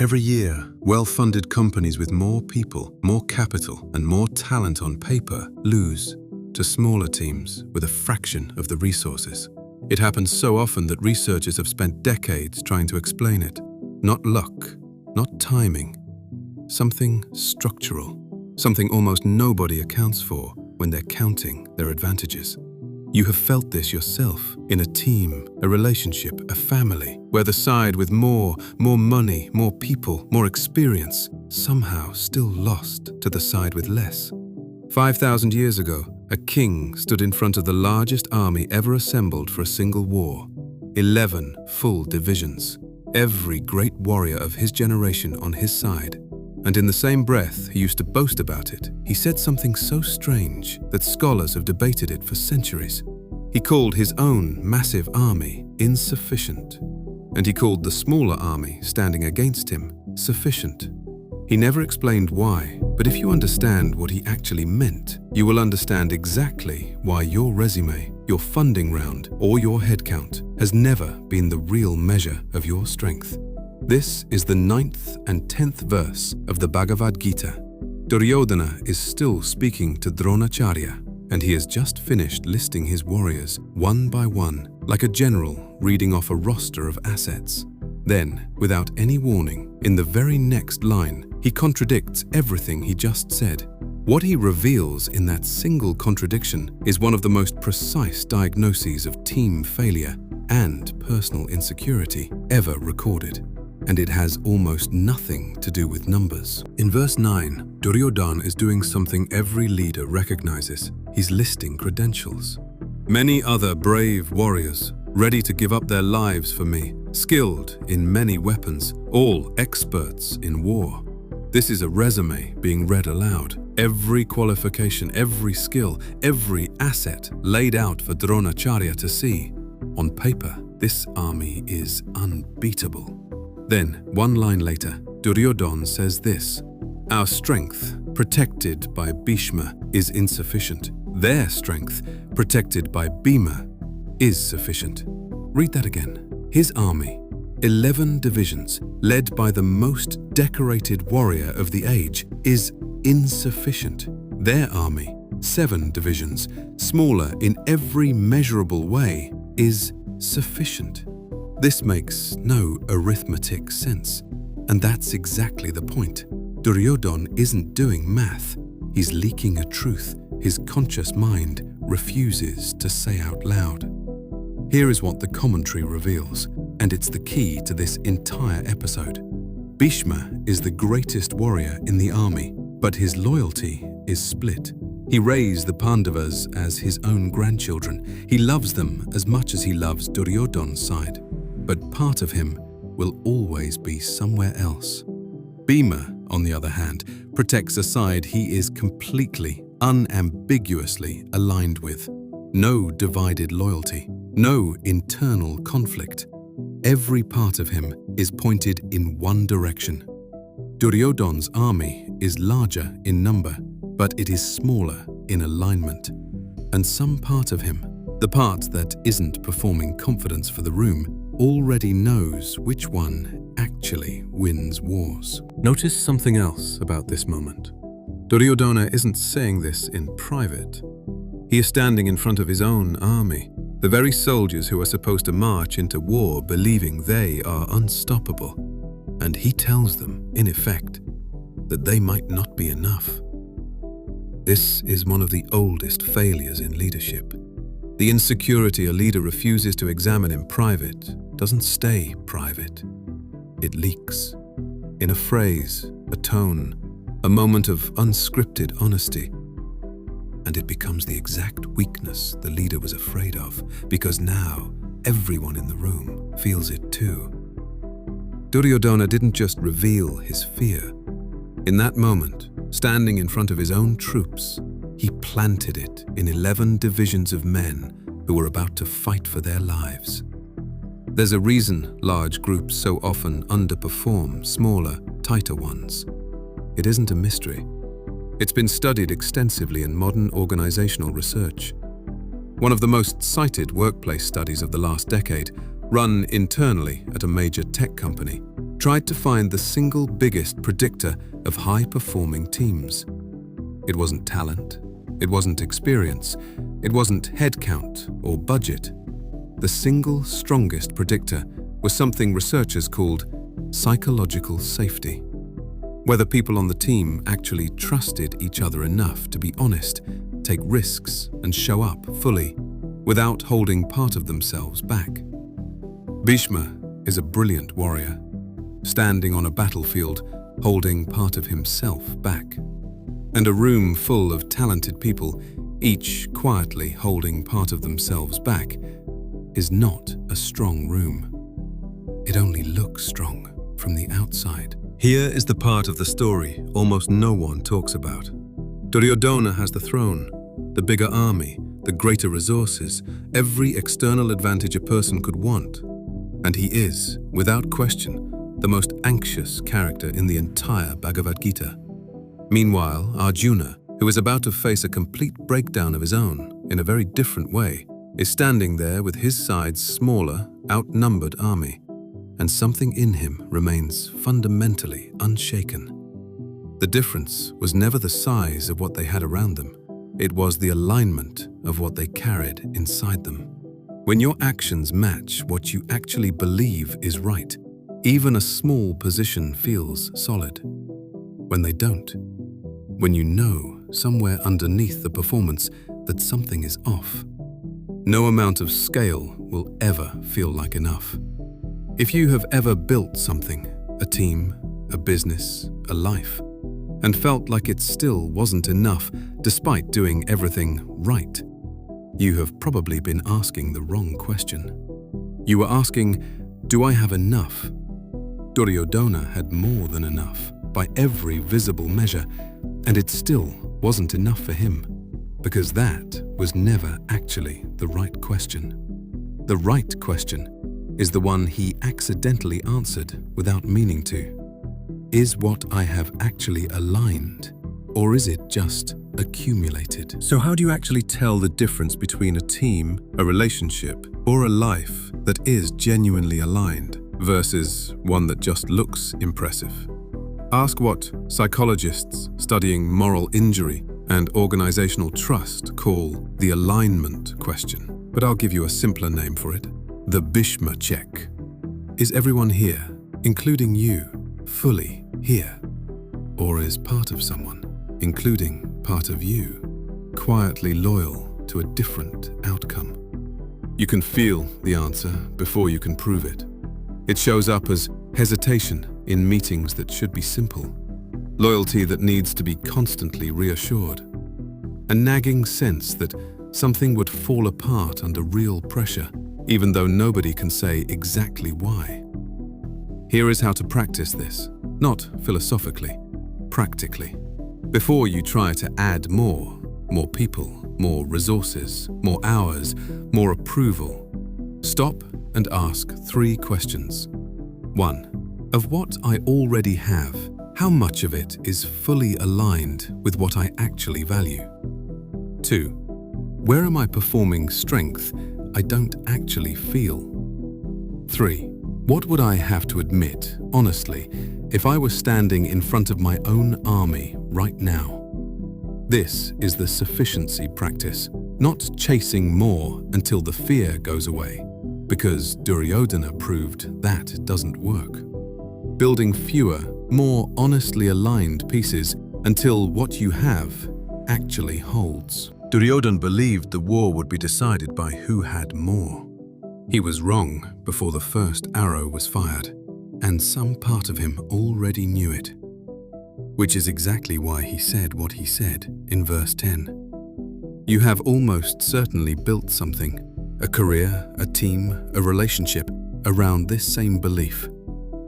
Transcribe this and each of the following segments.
Every year, well-funded companies with more people, more capital, and more talent on paper lose to smaller teams with a fraction of the resources. It happens so often that researchers have spent decades trying to explain it. Not luck, not timing, something structural, something almost nobody accounts for when they're counting their advantages. You have felt this yourself in a team, a relationship, a family, where the side with more money, more people, more experience, somehow still lost to the side with less. 5,000 years ago, a king stood in front of the largest army ever assembled for a single war. 11 full divisions, every great warrior of his generation on his side. And in the same breath he used to boast about it, he said something so strange that scholars have debated it for centuries. He called his own massive army insufficient, and he called the smaller army standing against him sufficient. He never explained why, but if you understand what he actually meant, you will understand exactly why your resume, your funding round, or your headcount has never been the real measure of your strength. This is the 9th and 10th verse of the Bhagavad Gita. Duryodhana is still speaking to Dronacharya, and he has just finished listing his warriors one by one, like a general reading off a roster of assets. Then, without any warning, in the very next line, he contradicts everything he just said. What he reveals in that single contradiction is one of the most precise diagnoses of team failure and personal insecurity ever recorded. And it has almost nothing to do with numbers. In verse 9, Duryodhana is doing something every leader recognizes. He's listing credentials. Many other brave warriors, ready to give up their lives for me, skilled in many weapons, all experts in war. This is a resume being read aloud. Every qualification, every skill, every asset laid out for Dronacharya to see. On paper, this army is unbeatable. Then, one line later, Duryodhana says this: "Our strength, protected by Bhishma, is insufficient. Their strength, protected by Bhima, is sufficient." Read that again. His army, 11 divisions, led by the most decorated warrior of the age, is insufficient. Their army, 7 divisions, smaller in every measurable way, is sufficient. This makes no arithmetic sense, and that's exactly the point. Duryodhana isn't doing math, he's leaking a truth his conscious mind refuses to say out loud. Here is what the commentary reveals, and it's the key to this entire episode. Bhishma is the greatest warrior in the army, but his loyalty is split. He raised the Pandavas as his own grandchildren. He loves them as much as he loves Duryodhana's side. But part of him will always be somewhere else. Bhima, on the other hand, protects a side he is completely, unambiguously aligned with. No divided loyalty, no internal conflict. Every part of him is pointed in one direction. Duryodhana's army is larger in number, but it is smaller in alignment. And some part of him, the part that isn't performing confidence for the room, already knows which one actually wins wars. Notice something else about this moment. Duryodhana isn't saying this in private. He is standing in front of his own army, the very soldiers who are supposed to march into war believing they are unstoppable. And he tells them, in effect, that they might not be enough. This is one of the oldest failures in leadership. The insecurity a leader refuses to examine in private doesn't stay private. It leaks. In a phrase, a tone, a moment of unscripted honesty. And it becomes the exact weakness the leader was afraid of, because now everyone in the room feels it too. Duryodhana didn't just reveal his fear. In that moment, standing in front of his own troops, he planted it in 11 divisions of men who were about to fight for their lives. There's a reason large groups so often underperform smaller, tighter ones. It isn't a mystery. It's been studied extensively in modern organizational research. One of the most cited workplace studies of the last decade, run internally at a major tech company, tried to find the single biggest predictor of high-performing teams. It wasn't talent, it wasn't experience, it wasn't headcount or budget. The single strongest predictor was something researchers called psychological safety. Whether people on the team actually trusted each other enough to be honest, take risks, and show up fully, without holding part of themselves back. Bhishma is a brilliant warrior, standing on a battlefield, holding part of himself back. And a room full of talented people, each quietly holding part of themselves back, is not a strong room. It only looks strong from the outside. Here is the part of the story almost no one talks about. Duryodhana has the throne, the bigger army, the greater resources, every external advantage a person could want. And he is, without question, the most anxious character in the entire Bhagavad Gita. Meanwhile, Arjuna, who is about to face a complete breakdown of his own, in a very different way, is standing there with his side's smaller, outnumbered army, and something in him remains fundamentally unshaken. The difference was never the size of what they had around them, it was the alignment of what they carried inside them. When your actions match what you actually believe is right, even a small position feels solid. When they don't, when you know somewhere underneath the performance that something is off, no amount of scale will ever feel like enough. If you have ever built something, a team, a business, a life, and felt like it still wasn't enough despite doing everything right, you have probably been asking the wrong question. You were asking, do I have enough? Duryodhana had more than enough by every visible measure, and it still wasn't enough for him, because that was never actually the right question. The right question is the one he accidentally answered without meaning to. Is what I have actually aligned, or is it just accumulated? So how do you actually tell the difference between a team, a relationship, or a life that is genuinely aligned versus one that just looks impressive? Ask what psychologists studying moral injury and organizational trust call the alignment question. But I'll give you a simpler name for it: the Bhishma check. Is everyone here, including you, fully here? Or is part of someone, including part of you, quietly loyal to a different outcome? You can feel the answer before you can prove it. It shows up as hesitation in meetings that should be simple, loyalty that needs to be constantly reassured, a nagging sense that something would fall apart under real pressure, even though nobody can say exactly why. Here is how to practice this, not philosophically, practically. Before you try to add more people, more resources, more hours, more approval, stop and ask 3 questions. 1. Of what I already have, how much of it is fully aligned with what I actually value? 2. Where am I performing strength I don't actually feel? 3. What would I have to admit, honestly, if I were standing in front of my own army right now? This is the sufficiency practice, not chasing more until the fear goes away, because Duryodhana proved that doesn't work. Building fewer, more honestly aligned pieces until what you have actually holds. Duryodhana believed the war would be decided by who had more. He was wrong before the first arrow was fired, and some part of him already knew it. Which is exactly why he said what he said in verse 10. You have almost certainly built something, a career, a team, a relationship, around this same belief,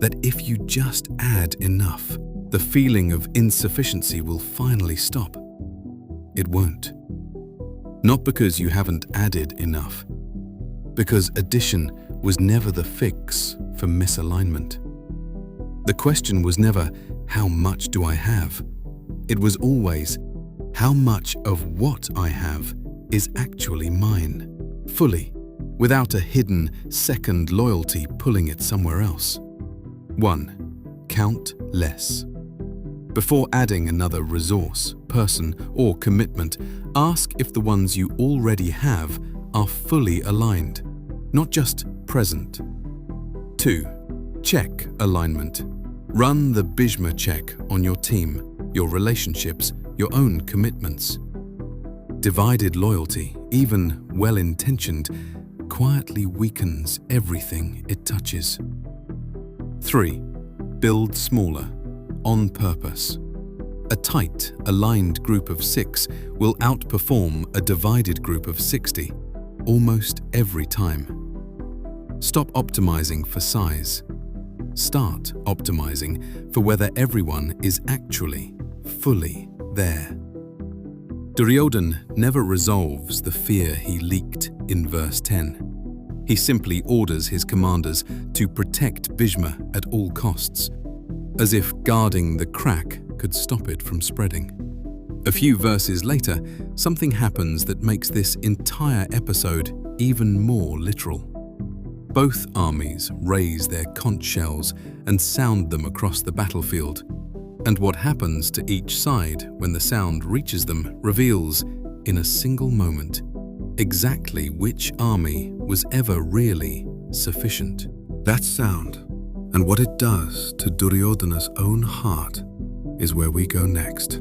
that if you just add enough, the feeling of insufficiency will finally stop. It won't. Not because you haven't added enough, because addition was never the fix for misalignment. The question was never, how much do I have? It was always, how much of what I have is actually mine, fully, without a hidden second loyalty pulling it somewhere else. 1. count less. Before adding another resource, person, or commitment, ask if the ones you already have are fully aligned, not just present. 2. Check alignment. Run the Bhishma check on your team, your relationships, your own commitments. Divided loyalty, even well-intentioned, quietly weakens everything it touches. 3. Build smaller, on purpose. A tight, aligned group of 6 will outperform a divided group of 60 almost every time. Stop optimizing for size. Start optimizing for whether everyone is actually fully there. Duryodhana never resolves the fear he leaked in verse 10. He simply orders his commanders to protect Bhishma at all costs, as if guarding the crack could stop it from spreading. A few verses later, something happens that makes this entire episode even more literal. Both armies raise their conch shells and sound them across the battlefield, and what happens to each side when the sound reaches them reveals, in a single moment, exactly which army was ever really sufficient. That sound, and what it does to Duryodhana's own heart, is where we go next.